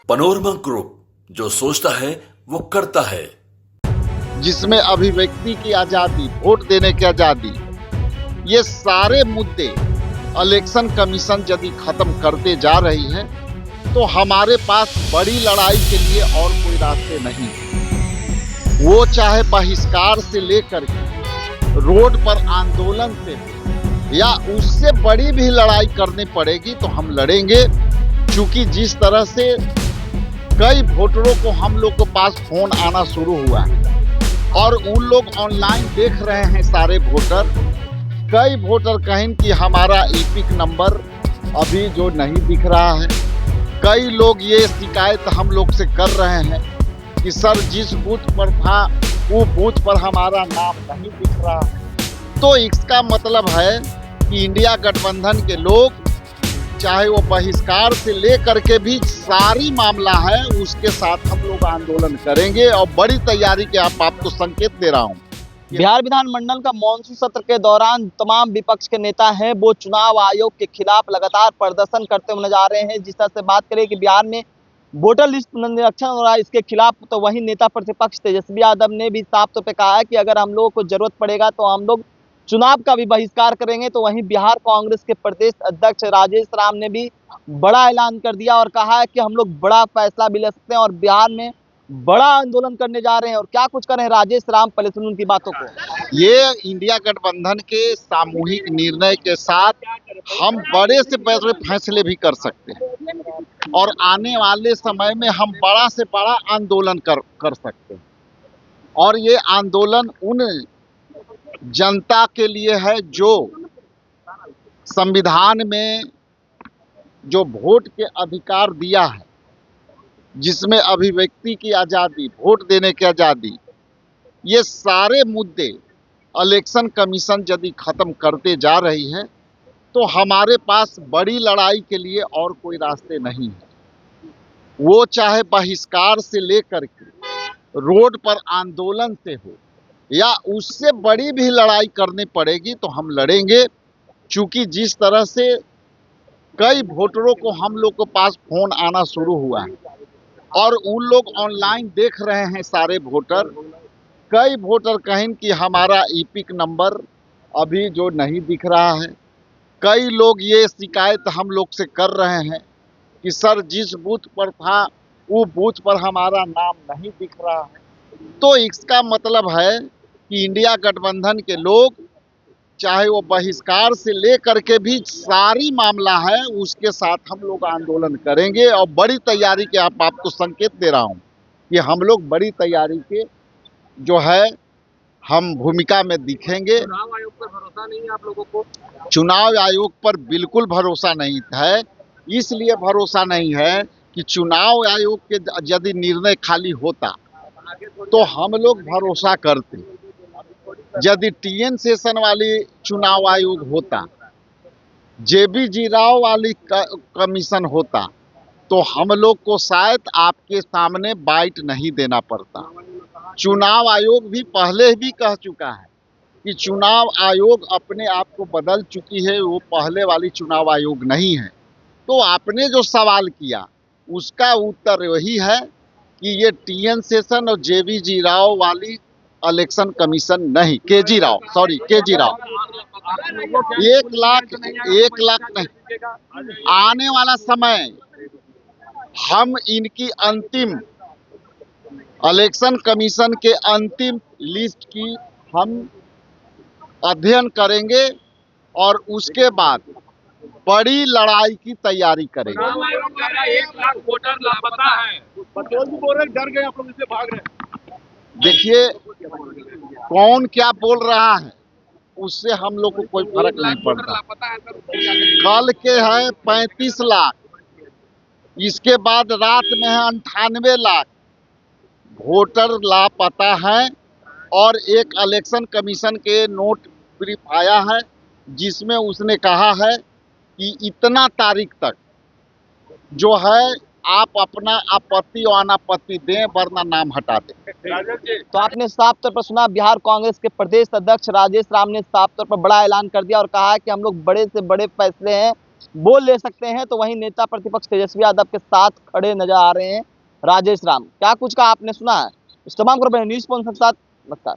Panorama group, जो सोचता है वो करता है। जिसमें अभिव्यक्ति की आजादी, वोट देने की आजादी, ये सारे मुद्दे इलेक्शन कमीशन यदि खत्म करते जा रही है तो हमारे पास बड़ी लड़ाई के लिए और कोई रास्ते नहीं। वो चाहे बहिष्कार से लेकर के रोड पर आंदोलन से या उससे बड़ी भी लड़ाई करनी पड़ेगी तो हम लड़ेंगे, क्योंकि जिस तरह से कई वोटरों को हम लोग के पास फोन आना शुरू हुआ है और उन लोग ऑनलाइन देख रहे हैं सारे वोटर। कई वोटर कहें कि हमारा ईपिक नंबर अभी जो नहीं दिख रहा है। कई लोग ये शिकायत हम लोग से कर रहे हैं कि सर जिस बूथ पर था वो बूथ पर हमारा नाम नहीं दिख रहा है। तो इसका मतलब है कि इंडिया गठबंधन के लोग चाहे वो बहिष्कार से लेकर के भी सारी मामला है उसके साथ हम लोग आंदोलन करेंगे और बड़ी तैयारी के आपको संकेत दे रहा हूँ। बिहार विधानमंडल का मॉनसून सत्र के दौरान तमाम विपक्ष के नेता हैं वो चुनाव आयोग के खिलाफ लगातार प्रदर्शन करते हुए नजर आ रहे हैं। जिस तरह से बात करें कि बिहार में वोटर लिस्ट पुनरीक्षण हो रहा है, इसके खिलाफ तो वही नेता प्रतिपक्ष तेजस्वी यादव ने भी साफ तौर पे कहा है कि अगर हम लोगों को जरूरत पड़ेगा तो हम लोग चुनाव का भी बहिष्कार करेंगे। तो वहीं बिहार कांग्रेस के प्रदेश अध्यक्ष राजेश राम ने भी बड़ा ऐलान कर दिया और कहा है कि हम लोग बड़ा फैसला भी ले सकते हैं और बिहार में बड़ा आंदोलन करने जा रहे हैं। और क्या कुछ कर रहे हैं राजेश राम, पहले सुन उनकी बातों को। ये इंडिया गठबंधन के सामूहिक निर्णय के साथ हम बड़े से बड़े फैसले भी कर सकते हैं और आने वाले समय में हम बड़ा से बड़ा आंदोलन कर सकते हैं। और ये आंदोलन उन जनता के लिए है जो संविधान में जो वोट के अधिकार दिया है, जिसमें अभिव्यक्ति की आज़ादी, वोट देने की आज़ादी, ये सारे मुद्दे इलेक्शन कमीशन यदि खत्म करते जा रही है तो हमारे पास बड़ी लड़ाई के लिए और कोई रास्ते नहीं है। वो चाहे बहिष्कार से लेकर के रोड पर आंदोलन से हो या उससे बड़ी भी लड़ाई करनी पड़ेगी तो हम लड़ेंगे, क्योंकि जिस तरह से कई वोटरों को हम लोग के पास फोन आना शुरू हुआ है और उन लोग ऑनलाइन देख रहे हैं सारे वोटर। कई वोटर कहें कि हमारा ईपिक नंबर अभी जो नहीं दिख रहा है। कई लोग ये शिकायत हम लोग से कर रहे हैं कि सर जिस बूथ पर था वो बूथ पर हमारा नाम नहीं दिख रहा है। तो इसका मतलब है कि इंडिया गठबंधन के लोग चाहे वो बहिष्कार से लेकर के भी सारी मामला है उसके साथ हम लोग आंदोलन करेंगे और बड़ी तैयारी के आपको संकेत दे रहा हूँ कि हम लोग बड़ी तैयारी के जो है हम भूमिका में दिखेंगे। चुनाव आयोग पर भरोसा नहीं है आप लोगों को? चुनाव आयोग पर बिल्कुल भरोसा नहीं है। इसलिए भरोसा नहीं है कि चुनाव आयोग के यदि निर्णय खाली होता तो हम लोग भरोसा करते। यदि टीएन सेशन वाली चुनाव आयोग होता, जेबीजी राव वाली कमीशन होता तो हम लोग को शायद आपके सामने बाइट नहीं देना पड़ता। चुनाव आयोग भी पहले भी कह चुका है कि चुनाव आयोग अपने आप को बदल चुकी है, वो पहले वाली चुनाव आयोग नहीं है। तो आपने जो सवाल किया उसका उत्तर वही है कि ये टीएन सेशन और जेबीजी राव वाली इलेक्शन कमीशन नहीं, केजी राव 1 लाख नहीं। आने वाला समय हम इनकी अंतिम इलेक्शन कमीशन के अंतिम लिस्ट की हम अध्ययन करेंगे और उसके बाद बड़ी लड़ाई की तैयारी करेंगे। 1 लाख वोटर लापता है, बोल रहे डर गए आप लोग इससे भाग रहे। देखिए कौन क्या बोल रहा है उससे हम लोग को कोई फर्क नहीं पड़ता। कल के है 35 लाख, इसके बाद रात में है 98 लाख वोटर लापता है। और एक इलेक्शन कमीशन के नोट ब्रीफ आया है जिसमें उसने कहा है कि इतना तारीख तक जो है आप अपना आपत्ति और अनापत्ति दें वरना नाम हटा दें। तो आपने साफ तौर पर सुना, बिहार कांग्रेस के प्रदेश अध्यक्ष राजेश राम ने साफ तौर पर बड़ा ऐलान कर दिया और कहा है कि हम लोग बड़े से बड़े फैसले हैं बोल ले सकते हैं, तो वहीं नेता प्रतिपक्ष तेजस्वी यादव के साथ खड़े नजर आ रहे हैं राजेश राम। क्या कुछ का आपने सुना है? इस तमाम खबरें न्यूज़ 5 के साथ। नमस्कार।